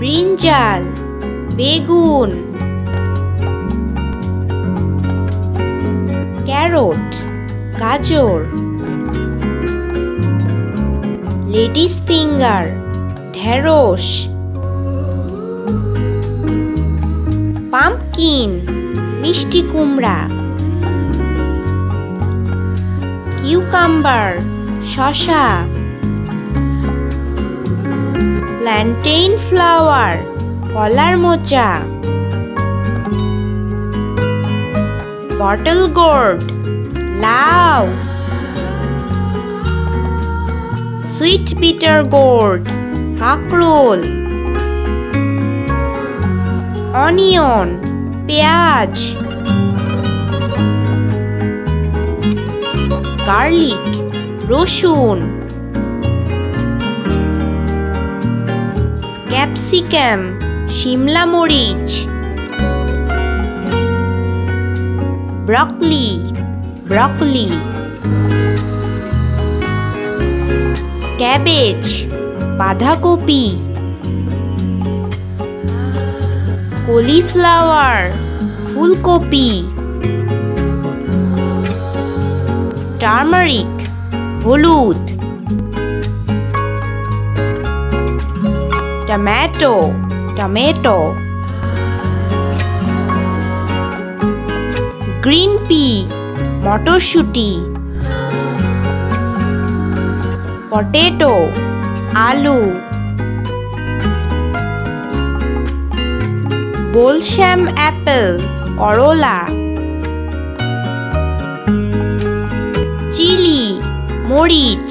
brinjal, বেগুন, carrot, গাজর, ladies finger, ঢেঁড়স, পাম্পকিন, মিষ্টি কুমড়া, কিউকাম্বার, শসা, প্ল্যান্টেইন ফ্লাওয়ার, কলার মোচা, বটল গোর্ড, লাউ, সুইট বিটার গোর্ড, কাঁকরোল, অনিয়ন, পেঁয়াজ, গার্লিক, রসুন, ক্যাপসিকাম, শিমলা মরিচ, ব্রকলি, ক্যাবেজ, বাঁধাকপি, কলিফ্লাওয়ার, ফুলকপি, টার্মারিক, হলুদ, টমেটো, গ্রিন পি, মটরশুঁটি, পটেটো, আলু, বলশ্যাম অ্যাপেল, করলা, চিলি, মরিচ,